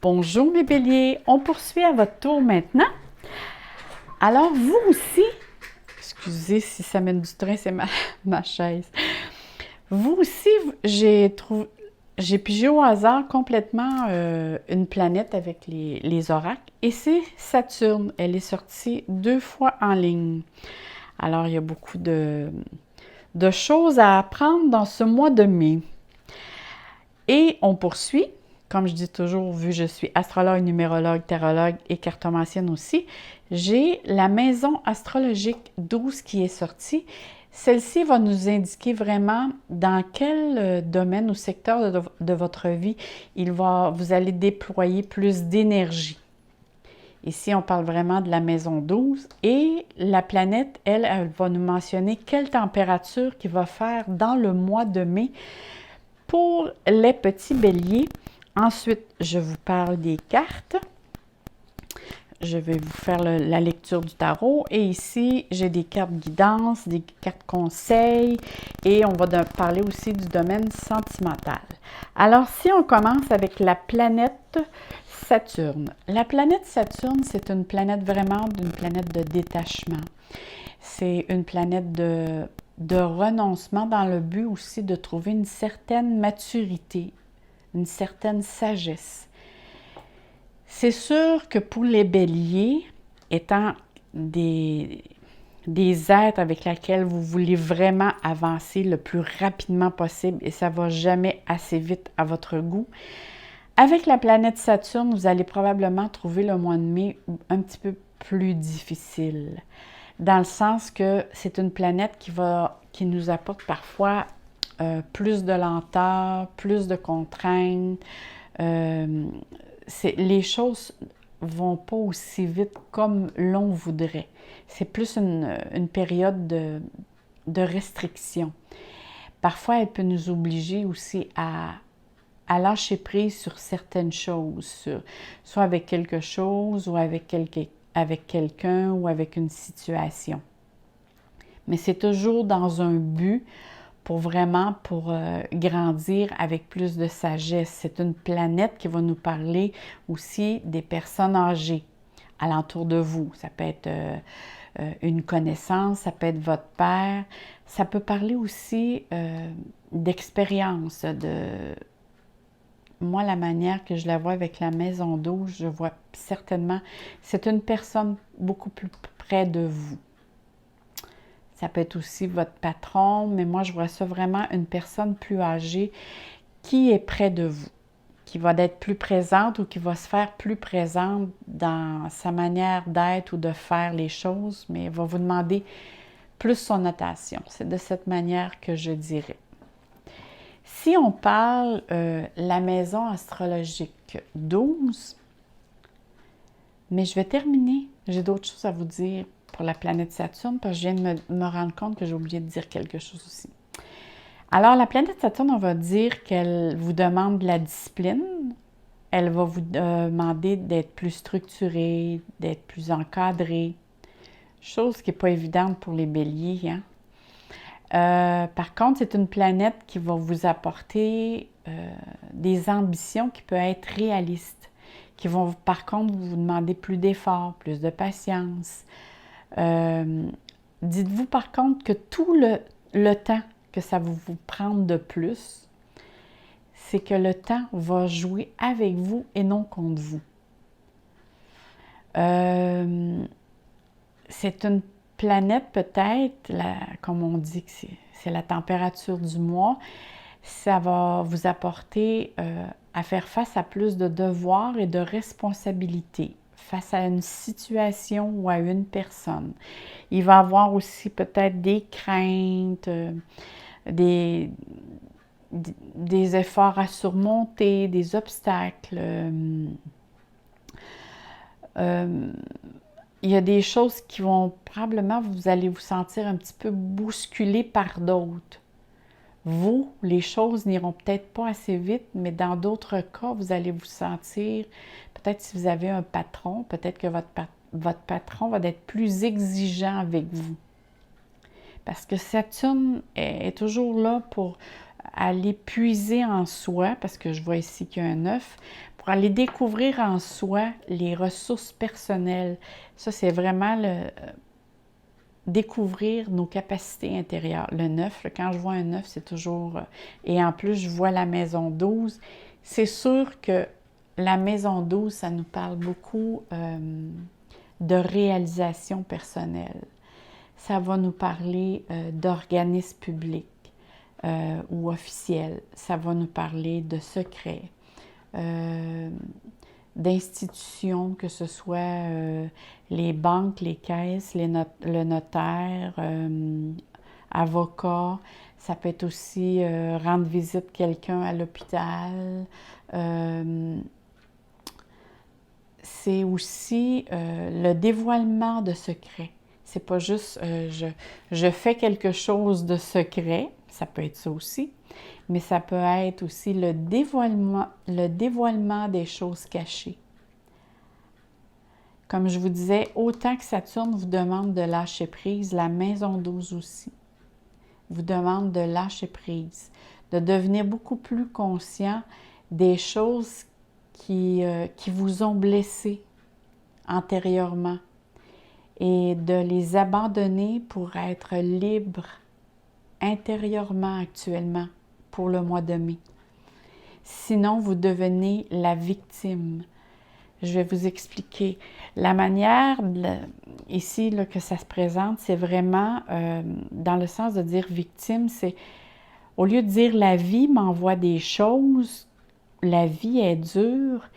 Bonjour mes béliers, on poursuit à votre tour maintenant. Alors vous aussi, excusez si ça mène du train, c'est ma chaise. Vous aussi, j'ai pigé au hasard complètement une planète avec les oracles et c'est Saturne. Elle est sortie 2 fois en ligne. Alors il y a beaucoup de choses à apprendre dans ce mois de mai. Et on poursuit. Comme je dis toujours, vu que je suis astrologue, numérologue, tarologue et cartomancienne aussi, j'ai la maison astrologique 12 qui est sortie. Celle-ci va nous indiquer vraiment dans quel domaine ou secteur de votre vie vous allez déployer plus d'énergie. Ici, on parle vraiment de la maison 12 et la planète, elle va nous mentionner quelle température qu'il va faire dans le mois de mai pour les petits béliers. Ensuite, je vous parle des cartes. Je vais vous faire la lecture du tarot. Et ici, j'ai des cartes guidance, des cartes conseils. Et on va parler aussi du domaine sentimental. Alors, si on commence avec la planète Saturne. La planète Saturne, c'est une planète vraiment d'une planète de détachement. C'est une planète de renoncement dans le but aussi de trouver une certaine maturité, une certaine sagesse. C'est sûr que pour les béliers, étant des êtres avec lesquels vous voulez vraiment avancer le plus rapidement possible et ça ne va jamais assez vite à votre goût, avec la planète Saturne, vous allez probablement trouver le mois de mai un petit peu plus difficile, dans le sens que c'est une planète qui nous apporte parfois plus de lenteur, plus de contraintes. Les choses ne vont pas aussi vite comme l'on voudrait. C'est plus une période de restriction. Parfois, elle peut nous obliger aussi à lâcher prise sur certaines choses, soit avec quelque chose ou avec quelqu'un ou avec une situation. Mais c'est toujours dans un but pour grandir avec plus de sagesse. C'est une planète qui va nous parler aussi des personnes âgées alentour de vous. Ça peut être une connaissance, ça peut être votre père. Ça peut parler aussi d'expérience. Moi, la manière que je la vois avec la maison 12, je vois certainement, c'est une personne beaucoup plus près de vous. Ça peut être aussi votre patron, mais moi, je vois ça vraiment une personne plus âgée qui est près de vous, qui va être plus présente ou qui va se faire plus présente dans sa manière d'être ou de faire les choses, mais va vous demander plus son attention. C'est de cette manière que je dirais. Si on parle la maison astrologique 12, mais je vais terminer. J'ai d'autres choses à vous dire pour la planète Saturne, parce que je viens de me rendre compte que j'ai oublié de dire quelque chose aussi. Alors, la planète Saturne, on va dire qu'elle vous demande de la discipline. Elle va vous demander d'être plus structuré, d'être plus encadré. Chose qui n'est pas évidente pour les béliers, hein? Par contre, c'est une planète qui va vous apporter des ambitions qui peuvent être réalistes, qui vont par contre vous demander plus d'efforts, plus de patience. Dites-vous par contre que tout le temps que ça va vous prendre de plus, c'est que le temps va jouer avec vous et non contre vous. C'est une planète peut-être, comme on dit que c'est la température du mois, ça va vous apporter à faire face à plus de devoirs et de responsabilités face à une situation ou à une personne. Il va y avoir aussi peut-être des craintes, des efforts à surmonter, des obstacles. Il y a des choses qui vont probablement, vous allez vous sentir un petit peu bousculé par d'autres. Vous, les choses n'iront peut-être pas assez vite, mais dans d'autres cas, vous allez vous sentir, peut-être si vous avez un patron, peut-être que votre patron va être plus exigeant avec vous. Parce que Saturne est toujours là pour aller puiser en soi, parce que je vois ici qu'il y a un œuf, pour aller découvrir en soi les ressources personnelles. Ça, c'est vraiment découvrir nos capacités intérieures. Le 9, quand je vois un 9, c'est toujours... et en plus, je vois la maison 12. C'est sûr que la maison 12, ça nous parle beaucoup de réalisation personnelle. Ça va nous parler d'organismes publics ou officiels. Ça va nous parler de secrets, d'institutions, que ce soit les banques, les caisses, le notaire, avocat. Ça peut être aussi rendre visite quelqu'un à l'hôpital. C'est aussi le dévoilement de secrets. C'est pas juste je fais quelque chose de secret, ça peut être ça aussi, mais ça peut être aussi le dévoilement des choses cachées. Comme je vous disais, autant que Saturne vous demande de lâcher prise, la maison 12 aussi vous demande de lâcher prise, de devenir beaucoup plus conscient des choses qui vous ont blessé antérieurement et de les abandonner pour être libre intérieurement actuellement pour le mois de mai. Sinon, vous devenez la victime. Je vais vous expliquer. La manière ici là, que ça se présente, c'est vraiment dans le sens de dire victime, c'est au lieu de dire la vie m'envoie des choses, la vie est dure,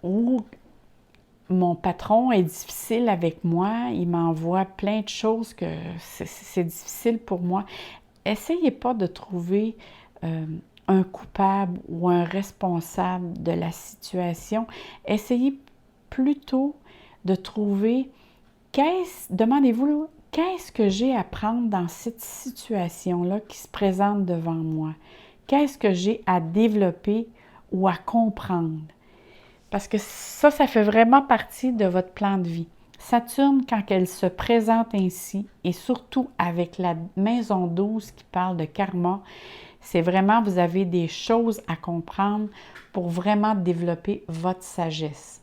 ou mon patron est difficile avec moi, il m'envoie plein de choses que c'est difficile pour moi. Essayez pas de trouver un coupable ou un responsable de la situation. Essayez plutôt de trouver demandez-vous, qu'est-ce que j'ai à prendre dans cette situation-là qui se présente devant moi? Qu'est-ce que j'ai à développer ou à comprendre? Parce que ça fait vraiment partie de votre plan de vie. Saturne, quand elle se présente ainsi, et surtout avec la maison 12 qui parle de karma, c'est vraiment, vous avez des choses à comprendre pour vraiment développer votre sagesse.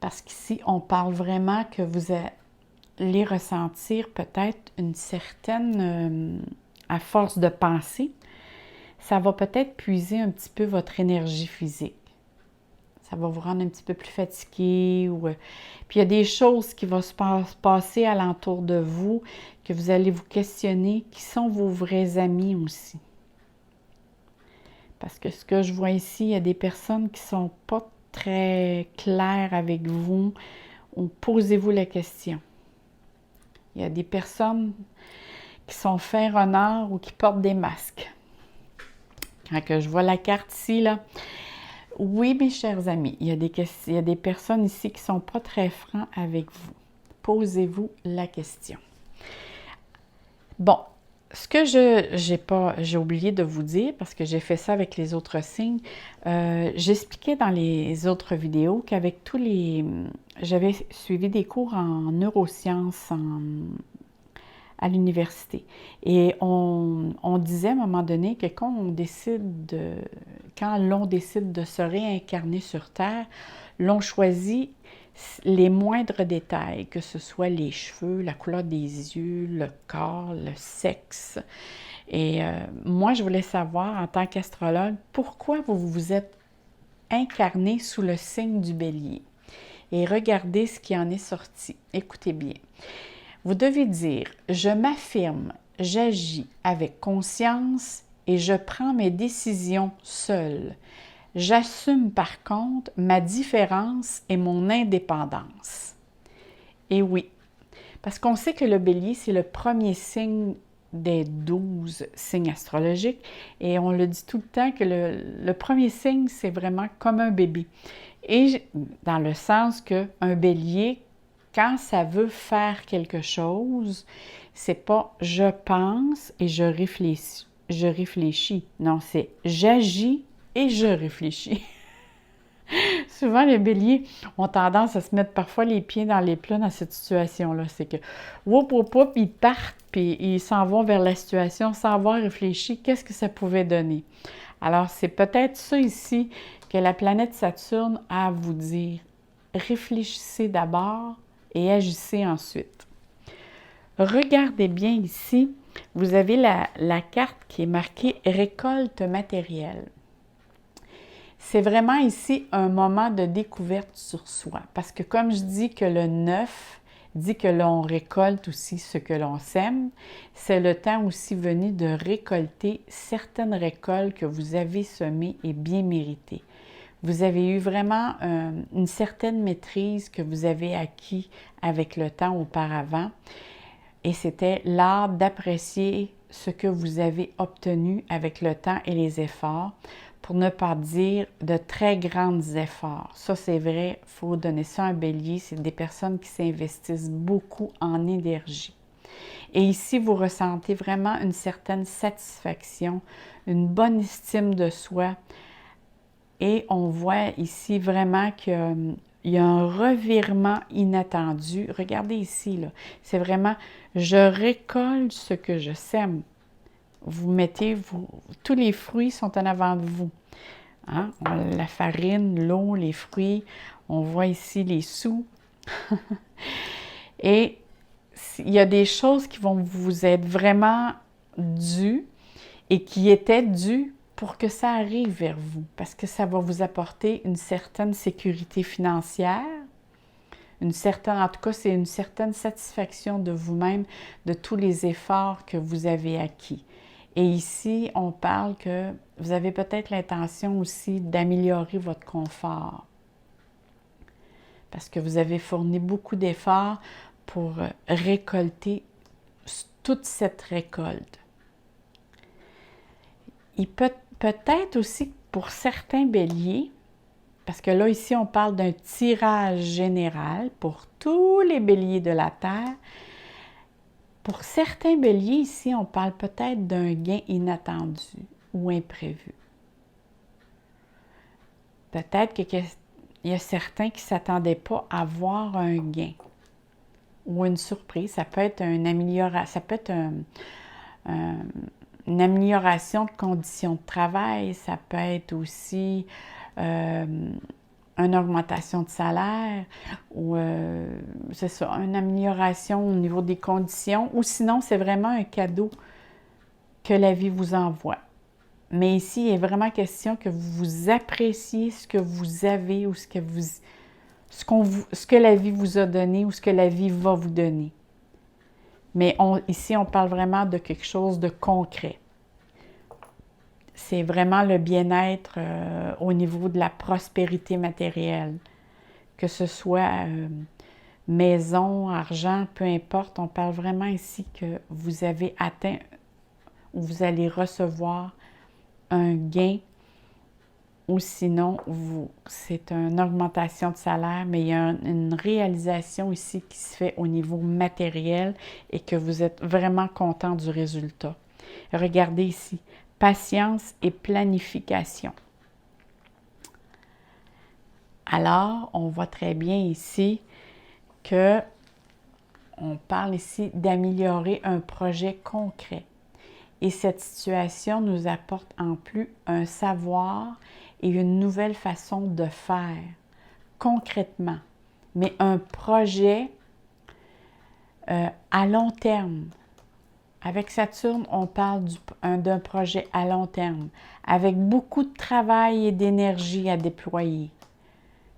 Parce qu'ici, on parle vraiment que vous allez ressentir peut-être une certaine, à force de penser, ça va peut-être puiser un petit peu votre énergie physique. Ça va vous rendre un petit peu plus fatigué. Puis il y a des choses qui vont se passer alentour de vous, que vous allez vous questionner, qui sont vos vrais amis aussi. Parce que ce que je vois ici, il y a des personnes qui ne sont pas très claires avec vous, ou posez-vous la question. Il y a des personnes qui sont fins renards ou qui portent des masques. Quand je vois la carte ici, là, oui, mes chers amis, il y a des personnes ici qui ne sont pas très francs avec vous. Posez-vous la question. Bon, ce que j'ai oublié de vous dire, parce que j'ai fait ça avec les autres signes, j'expliquais dans les autres vidéos qu'avec j'avais suivi des cours en neurosciences à l'université. Et on disait à un moment donné que quand l'on décide de se réincarner sur Terre, l'on choisit les moindres détails, que ce soit les cheveux, la couleur des yeux, le corps, le sexe. Et moi, je voulais savoir, en tant qu'astrologue, pourquoi vous vous êtes incarné sous le signe du Bélier. Et regardez ce qui en est sorti. Écoutez bien. Vous devez dire « Je m'affirme, j'agis avec conscience et je prends mes décisions seule. J'assume par contre ma différence et mon indépendance. » Et oui, parce qu'on sait que le Bélier, c'est le premier signe des 12 signes astrologiques et on le dit tout le temps que le premier signe, c'est vraiment comme un bébé. Et dans le sens qu'un Bélier, quand ça veut faire quelque chose, c'est pas « je pense et je réfléchis ». Non, c'est « j'agis et je réfléchis ». souvent, les béliers ont tendance à se mettre parfois les pieds dans les plats dans cette situation-là. C'est que, whoop, whoop, whoop, ils partent, puis ils s'en vont vers la situation sans avoir réfléchi qu'est-ce que ça pouvait donner. Alors, c'est peut-être ça ici que la planète Saturne a à vous dire. Réfléchissez d'abord et agissez ensuite. Regardez bien ici, vous avez la carte qui est marquée « Récolte matérielle ». C'est vraiment ici un moment de découverte sur soi. Parce que comme je dis que le 9 dit que l'on récolte aussi ce que l'on sème, c'est le temps aussi venu de récolter certaines récoltes que vous avez semées et bien méritées. Vous avez eu vraiment une certaine maîtrise que vous avez acquis avec le temps auparavant. Et c'était l'art d'apprécier ce que vous avez obtenu avec le temps et les efforts, pour ne pas dire de très grands efforts. Ça, c'est vrai, il faut donner ça à un bélier, c'est des personnes qui s'investissent beaucoup en énergie. Et ici, vous ressentez vraiment une certaine satisfaction, une bonne estime de soi. Et on voit ici vraiment qu'il y a un revirement inattendu. Regardez ici, là, c'est vraiment « je récolte ce que je sème ». Vous mettez, tous les fruits sont en avant de vous. Hein? La farine, l'eau, les fruits. On voit ici les sous. Et il y a des choses qui vont vous être vraiment dues et qui étaient dues pour que ça arrive vers vous. Parce que ça va vous apporter une certaine sécurité financière. En tout cas, c'est une certaine satisfaction de vous-même, de tous les efforts que vous avez acquis. Et ici, on parle que vous avez peut-être l'intention aussi d'améliorer votre confort. Parce que vous avez fourni beaucoup d'efforts pour récolter toute cette récolte. Il peut-être aussi pour certains béliers, parce que là, ici, on parle d'un tirage général pour tous les béliers de la Terre. Pour certains béliers, ici, on parle peut-être d'un gain inattendu ou imprévu. Peut-être qu'il y a certains qui ne s'attendaient pas à voir un gain ou une surprise. Ça peut être une amélioration de conditions de travail. Ça peut être aussi une augmentation de salaire ou c'est ça, une amélioration au niveau des conditions, ou sinon c'est vraiment un cadeau que la vie vous envoie. Mais ici, il est vraiment question que vous appréciez ce que vous avez ou ce que la vie vous a donné ou ce que la vie va vous donner. Mais ici, on parle vraiment de quelque chose de concret. C'est vraiment le bien-être au niveau de la prospérité matérielle. Que ce soit maison, argent, peu importe, on parle vraiment ici que vous avez atteint ou vous allez recevoir un gain ou sinon, c'est une augmentation de salaire, mais il y a une réalisation ici qui se fait au niveau matériel et que vous êtes vraiment content du résultat. Regardez ici. Patience et planification. Alors, on voit très bien ici que on parle ici d'améliorer un projet concret. Et cette situation nous apporte en plus un savoir et une nouvelle façon de faire concrètement, mais un projet à long terme. Avec Saturne, on parle d'un projet à long terme, avec beaucoup de travail et d'énergie à déployer.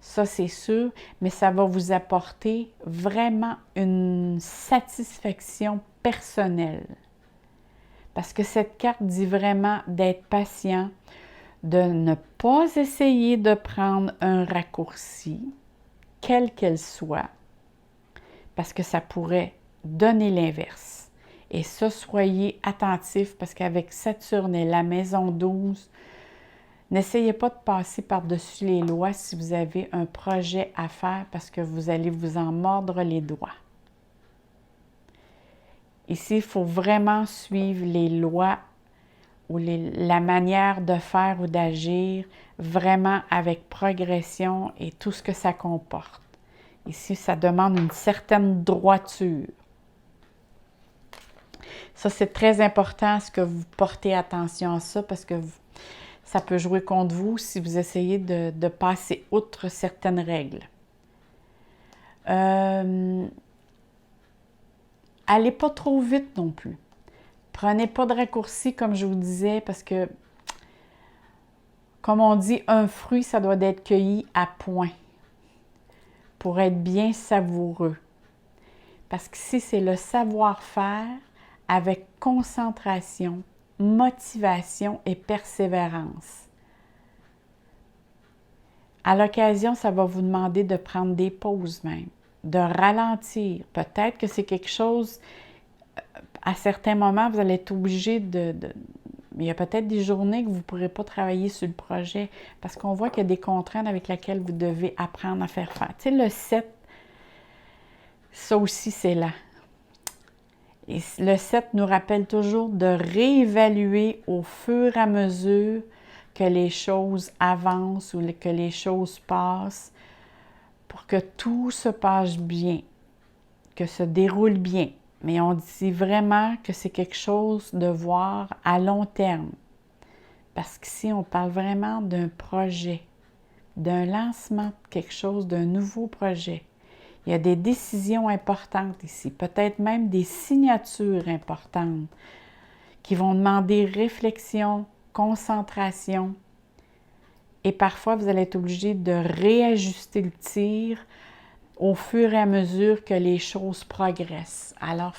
Ça, c'est sûr, mais ça va vous apporter vraiment une satisfaction personnelle. Parce que cette carte dit vraiment d'être patient, de ne pas essayer de prendre un raccourci, quelle qu'elle soit, parce que ça pourrait donner l'inverse. Et ça, soyez attentifs parce qu'avec Saturne et la maison 12, n'essayez pas de passer par-dessus les lois si vous avez un projet à faire parce que vous allez vous en mordre les doigts. Ici, il faut vraiment suivre les lois ou la manière de faire ou d'agir vraiment avec progression et tout ce que ça comporte. Ici, ça demande une certaine droiture. Ça, c'est très important, à ce que vous portez attention à ça, parce que ça peut jouer contre vous si vous essayez de passer outre certaines règles. Allez pas trop vite non plus. Prenez pas de raccourcis, comme je vous disais, parce que, comme on dit, un fruit, ça doit être cueilli à point pour être bien savoureux. Parce qu'ici, c'est le savoir-faire avec concentration, motivation et persévérance. À l'occasion, ça va vous demander de prendre des pauses même, de ralentir. Peut-être que c'est quelque chose, à certains moments, vous allez être obligé il y a peut-être des journées que vous ne pourrez pas travailler sur le projet parce qu'on voit qu'il y a des contraintes avec lesquelles vous devez apprendre à faire faire. Tu sais, le 7, ça aussi, c'est là. Et le 7 nous rappelle toujours de réévaluer au fur et à mesure que les choses avancent ou que les choses passent pour que tout se passe bien, que se déroule bien. Mais on dit vraiment que c'est quelque chose de voir à long terme. Parce qu'ici, on parle vraiment d'un projet, d'un lancement de quelque chose, d'un nouveau projet. Il y a des décisions importantes ici, peut-être même des signatures importantes qui vont demander réflexion, concentration. Et parfois, vous allez être obligé de réajuster le tir au fur et à mesure que les choses progressent. Alors,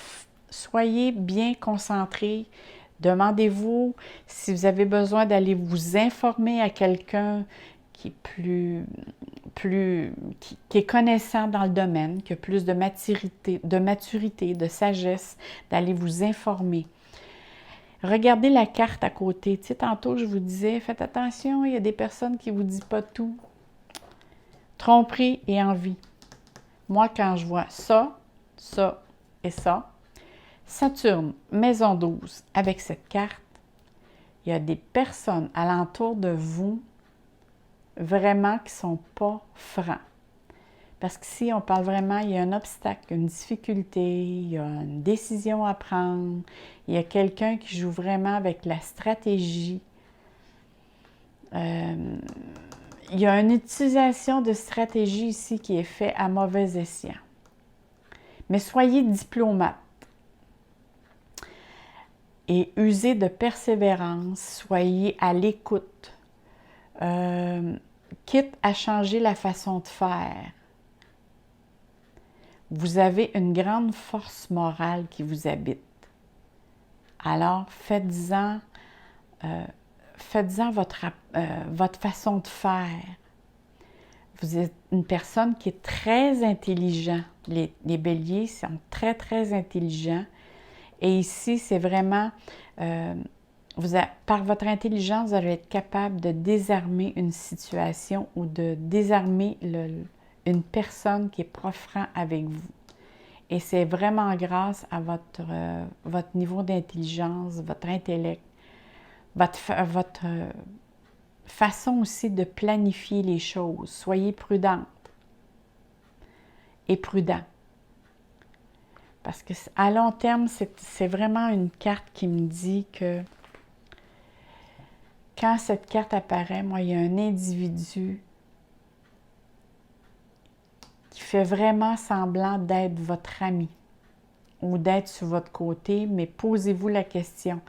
soyez bien concentrés. Demandez-vous si vous avez besoin d'aller vous informer à quelqu'un qui est connaissant dans le domaine, qui a plus de maturité, de sagesse, d'aller vous informer. Regardez la carte à côté. Tu sais, tantôt, je vous disais, faites attention, il y a des personnes qui ne vous disent pas tout. Tromperie et envie. Moi, quand je vois ça, ça et ça, Saturne, maison 12, avec cette carte, il y a des personnes alentour de vous vraiment qui ne sont pas francs. Parce qu'ici, on parle vraiment, il y a un obstacle, une difficulté, il y a une décision à prendre, il y a quelqu'un qui joue vraiment avec la stratégie. Il y a une utilisation de stratégie ici qui est faite à mauvais escient. Mais soyez diplomate et usez de persévérance, soyez à l'écoute, quitte à changer la façon de faire. Vous avez une grande force morale qui vous habite. Alors, faites-en votre façon de faire. Vous êtes une personne qui est très intelligente. Les béliers sont très, très intelligents. Et ici, c'est vraiment, par votre intelligence, vous allez être capable de désarmer une situation ou de désarmer une personne qui est pas franc avec vous. Et c'est vraiment grâce à votre niveau d'intelligence, votre intellect, votre façon aussi de planifier les choses. Soyez prudente et prudent. Parce qu'à long terme, c'est vraiment une carte qui me dit que quand cette carte apparaît, moi, il y a un individu qui fait vraiment semblant d'être votre ami ou d'être sur votre côté, mais posez-vous la question,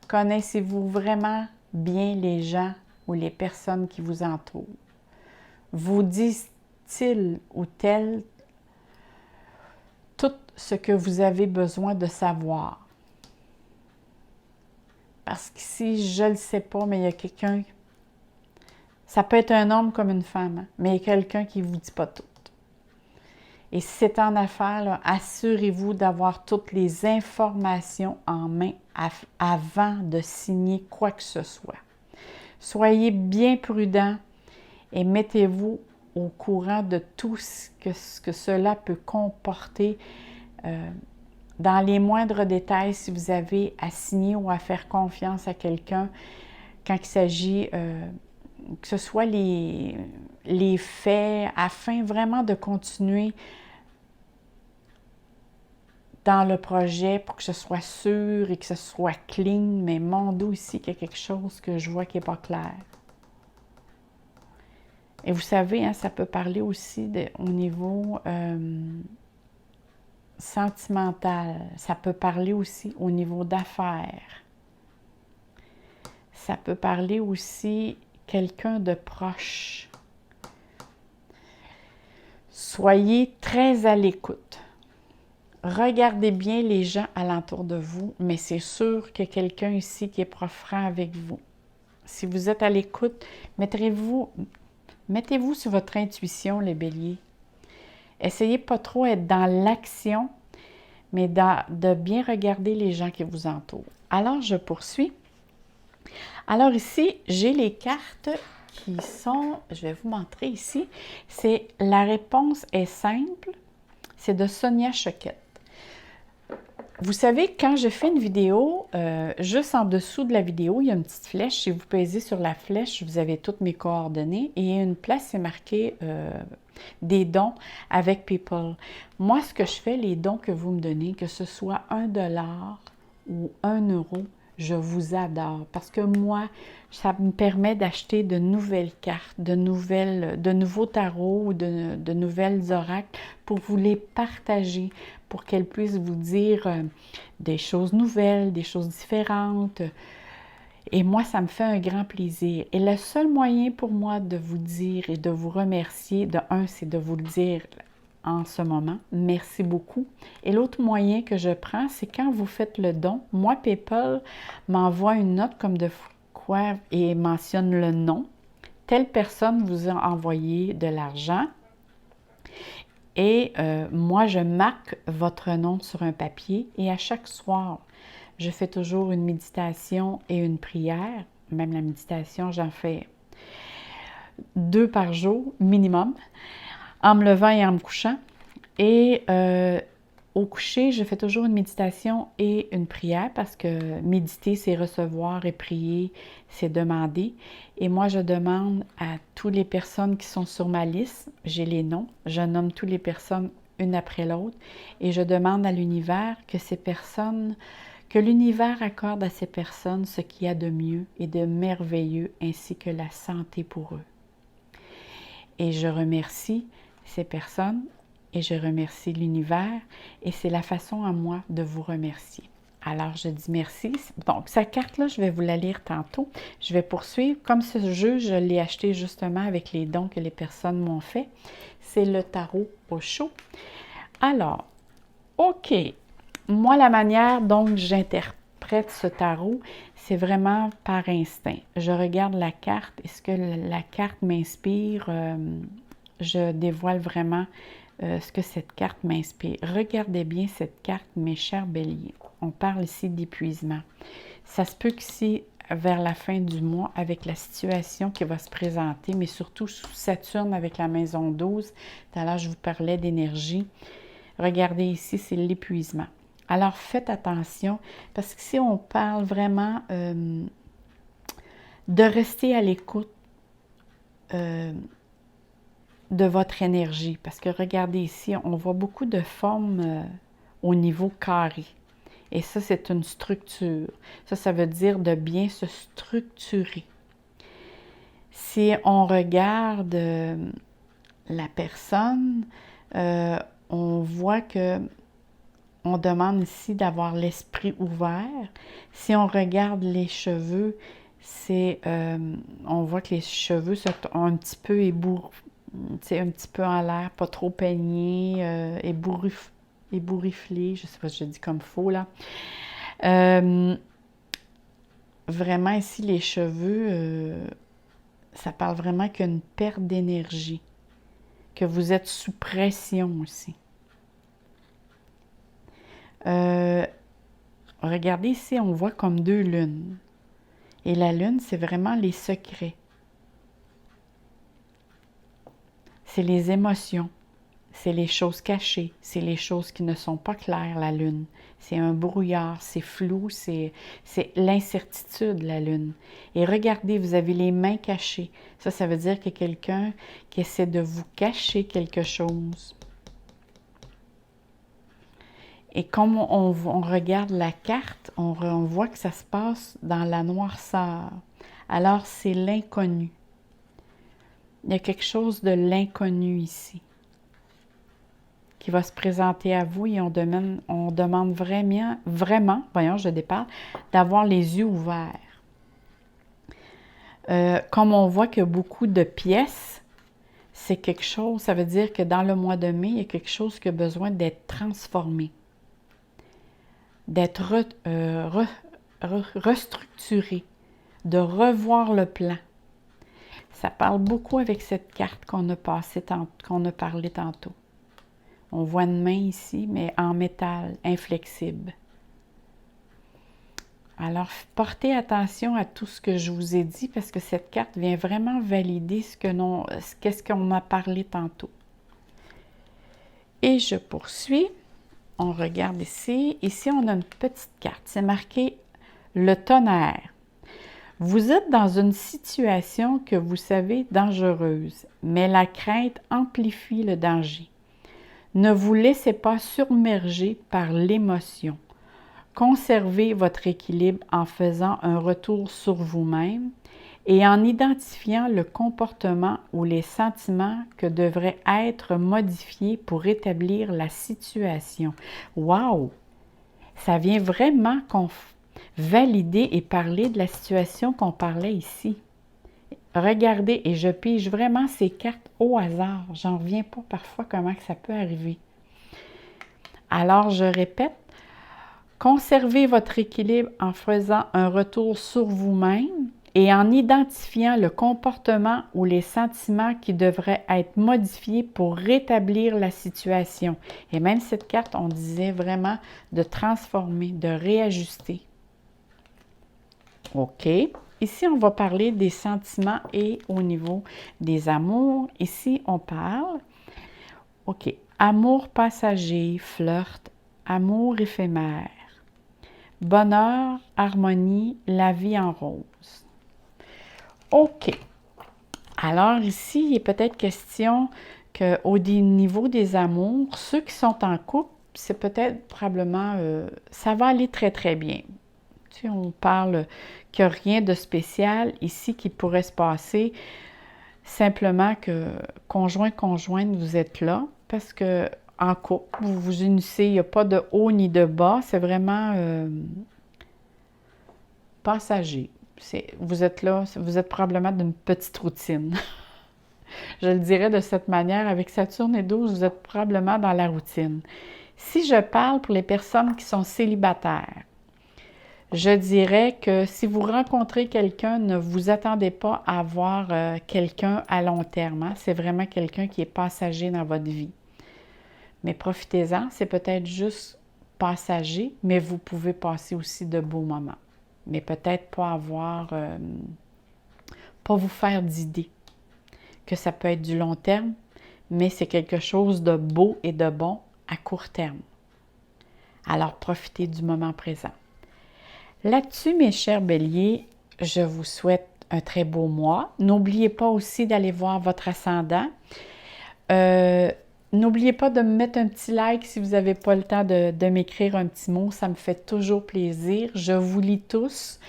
connaissez-vous vraiment bien les gens ou les personnes qui vous entourent? Vous disent-ils ou tels tout ce que vous avez besoin de savoir? Parce qu'ici, je ne le sais pas, mais il y a quelqu'un, ça peut être un homme comme une femme, hein, mais il y a quelqu'un qui ne vous dit pas tout. Et si c'est en affaires, assurez-vous d'avoir toutes les informations en main avant de signer quoi que ce soit. Soyez bien prudent et mettez-vous au courant de tout ce que cela peut comporter dans les moindres détails, si vous avez à signer ou à faire confiance à quelqu'un, quand il s'agit, que ce soit les faits, afin vraiment de continuer dans le projet pour que ce soit sûr et que ce soit clean, mais mon dos ici, qu'il y a quelque chose que je vois qui n'est pas clair. Et vous savez, hein, ça peut parler aussi au niveau sentimental, ça peut parler aussi au niveau d'affaires, ça peut parler aussi quelqu'un de proche. Soyez très à l'écoute. Regardez bien les gens alentour de vous, mais c'est sûr qu'il y a quelqu'un ici qui est franc avec vous. Si vous êtes à l'écoute, mettez-vous sur votre intuition, les béliers. Essayez pas trop d'être dans l'action, mais de bien regarder les gens qui vous entourent. Alors, je poursuis. Alors ici, j'ai les cartes qui sont, je vais vous montrer ici, c'est la réponse est simple, c'est de Sonia Choquette. Vous savez, quand je fais une vidéo, juste en dessous de la vidéo, il y a une petite flèche. Si vous pesez sur la flèche, vous avez toutes mes coordonnées. Et il y a une place, c'est marqué des dons avec PayPal. Moi, ce que je fais, les dons que vous me donnez, que ce soit 1$ ou 1€, je vous adore. Parce que moi, ça me permet d'acheter de nouvelles cartes, de nouveaux tarots ou de nouvelles oracles pour vous les partager, pour qu'elles puissent vous dire des choses nouvelles, des choses différentes. Et moi, ça me fait un grand plaisir. Et le seul moyen pour moi de vous dire et de vous remercier, c'est de vous le dire en ce moment. Merci beaucoup. Et l'autre moyen que je prends, c'est quand vous faites le don. Moi, PayPal m'envoie une note comme de quoi et mentionne le nom. Telle personne vous a envoyé de l'argent. Et moi, je marque votre nom sur un papier et à chaque soir, je fais toujours une méditation et une prière. Même la méditation, j'en fais 2 par jour minimum, en me levant et en me couchant. Et au coucher, je fais toujours une méditation et une prière parce que méditer, c'est recevoir et prier, c'est demander. Et moi, je demande à toutes les personnes qui sont sur ma liste, j'ai les noms, je nomme toutes les personnes une après l'autre et je demande à l'univers que l'univers accorde à ces personnes ce qu'il y a de mieux et de merveilleux ainsi que la santé pour eux. Et je remercie ces personnes et je remercie l'univers et c'est la façon à moi de vous remercier. Alors, je dis merci. Donc, cette carte-là, je vais vous la lire tantôt. Je vais poursuivre. Comme ce jeu, je l'ai acheté justement avec les dons que les personnes m'ont fait. C'est le tarot Osho. Alors, OK. Moi, la manière dont j'interprète ce tarot, c'est vraiment par instinct. Je regarde la carte et ce que la carte m'inspire, je dévoile vraiment ce que cette carte m'inspire. Regardez bien cette carte, mes chers béliers. On parle ici d'épuisement. Ça se peut qu'ici, vers la fin du mois, avec la situation qui va se présenter, mais surtout sous Saturne avec la maison 12, tout à l'heure, je vous parlais d'énergie. Regardez ici, c'est l'épuisement. Alors, faites attention, parce que si on parle vraiment de rester à l'écoute de votre énergie, parce que regardez ici, on voit beaucoup de formes au niveau carré. Et ça, c'est une structure. Ça veut dire de bien se structurer. Si on regarde la personne, on voit que on demande ici d'avoir l'esprit ouvert. Si on regarde les cheveux, on voit que les cheveux sont un petit peu un petit peu en l'air, pas trop peignés, ébourifflés, je ne sais pas si je dis comme faux là. Vraiment ici, les cheveux, ça parle vraiment qu'il y a une perte d'énergie, que vous êtes sous pression aussi. Regardez ici, on voit comme 2 lunes. Et la lune, c'est vraiment les secrets. C'est les émotions. c'est les choses cachées, c'est les choses qui ne sont pas claires, la lune. C'est un brouillard, c'est flou, c'est l'incertitude, la lune. Et regardez, vous avez les mains cachées. Ça veut dire qu'il y a quelqu'un qui essaie de vous cacher quelque chose. Et comme on regarde la carte, on voit que ça se passe dans la noirceur. Alors, c'est l'inconnu. Il y a quelque chose de l'inconnu ici qui va se présenter à vous et on demande vraiment, voyons, je déparle, d'avoir les yeux ouverts. Comme on voit qu'il y a beaucoup de pièces, c'est quelque chose, ça veut dire que dans le mois de mai, il y a quelque chose qui a besoin d'être transformé, d'être restructuré, de revoir le plan. Ça parle beaucoup avec cette carte qu'on a parlé tantôt. On voit une main ici, mais en métal, inflexible. Alors, portez attention à tout ce que je vous ai dit parce que cette carte vient vraiment valider qu'est-ce qu'on a parlé tantôt. Et je poursuis. On regarde ici. Ici, on a une petite carte. C'est marqué « Le tonnerre ». Vous êtes dans une situation que vous savez dangereuse, mais la crainte amplifie le danger. Ne vous laissez pas submerger par l'émotion. Conservez votre équilibre en faisant un retour sur vous-même et en identifiant le comportement ou les sentiments que devraient être modifiés pour rétablir la situation. Wow! Ça vient vraiment valider et parler de la situation qu'on parlait ici. Regardez, et je pige vraiment ces cartes au hasard. J'en reviens pas parfois comment que ça peut arriver. Alors, je répète, conservez votre équilibre en faisant un retour sur vous-même et en identifiant le comportement ou les sentiments qui devraient être modifiés pour rétablir la situation. Et même cette carte, on disait vraiment de transformer, de réajuster. OK. Ici, on va parler des sentiments et au niveau des amours. Ici, on parle, OK, amour passager, flirt, amour éphémère, bonheur, harmonie, la vie en rose. OK. Alors ici, il est peut-être question qu'au niveau des amours, ceux qui sont en couple, c'est peut-être probablement, ça va aller très, très bien. Tu sais, on parle qu'il n'y a rien de spécial ici qui pourrait se passer, simplement que conjointe, vous êtes là, parce que en couple, vous vous unissez, il n'y a pas de haut ni de bas, c'est vraiment passager. Vous êtes là, vous êtes probablement d'une petite routine. Je le dirais de cette manière, avec Saturne et 12, vous êtes probablement dans la routine. Si je parle pour les personnes qui sont célibataires, je dirais que si vous rencontrez quelqu'un, ne vous attendez pas à avoir quelqu'un à long terme. Hein? C'est vraiment quelqu'un qui est passager dans votre vie. Mais profitez-en, c'est peut-être juste passager, mais vous pouvez passer aussi de beaux moments. Mais peut-être pas vous faire d'idées que ça peut être du long terme, mais c'est quelque chose de beau et de bon à court terme. Alors profitez du moment présent. Là-dessus, mes chers béliers, je vous souhaite un très beau mois. N'oubliez pas aussi d'aller voir votre ascendant. N'oubliez pas de me mettre un petit like si vous n'avez pas le temps de m'écrire un petit mot. Ça me fait toujours plaisir. Je vous lis tous.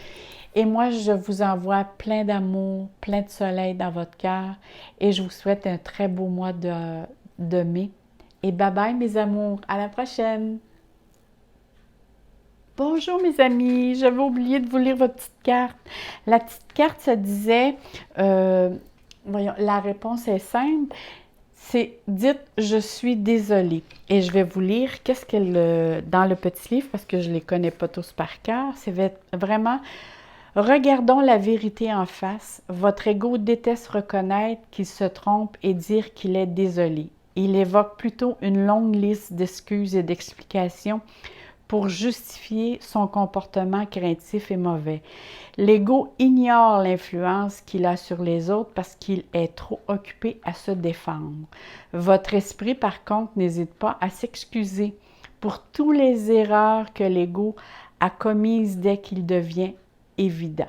Et moi, je vous envoie plein d'amour, plein de soleil dans votre cœur. Et je vous souhaite un très beau mois de mai. Et bye bye mes amours. À la prochaine! Bonjour mes amis, j'avais oublié de vous lire votre petite carte. La petite carte, ça disait, voyons, la réponse est simple, c'est « Dites, je suis désolée ». Et je vais vous lire qu'est-ce qu'elle, dans le petit livre, parce que je ne les connais pas tous par cœur, c'est vraiment « Regardons la vérité en face. Votre ego déteste reconnaître qu'il se trompe et dire qu'il est désolé. Il évoque plutôt une longue liste d'excuses et d'explications pour justifier son comportement craintif et mauvais. L'ego ignore l'influence qu'il a sur les autres parce qu'il est trop occupé à se défendre. Votre esprit, par contre, n'hésite pas à s'excuser pour toutes les erreurs que l'ego a commises dès qu'il devient évident.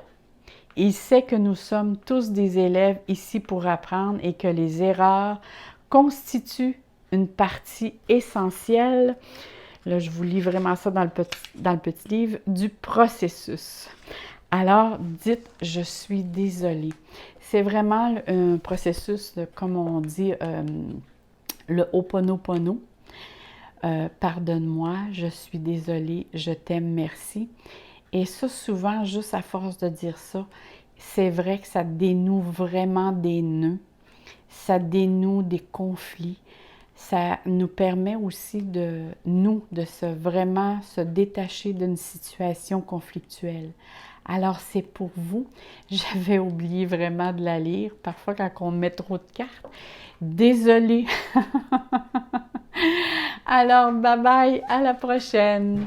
Il sait que nous sommes tous des élèves ici pour apprendre et que les erreurs constituent une partie essentielle, là je vous lis vraiment ça dans le petit livre, du processus. Alors, dites « je suis désolée ». C'est vraiment un processus, comme on dit, le Ho'oponopono. Pardonne-moi, je suis désolée, je t'aime, merci. Et ça, souvent, juste à force de dire ça, c'est vrai que ça dénoue vraiment des nœuds, ça dénoue des conflits, ça nous permet aussi de vraiment se détacher d'une situation conflictuelle. Alors, c'est pour vous. J'avais oublié vraiment de la lire. Parfois, quand on met trop de cartes. Désolée. Alors, bye bye, à la prochaine.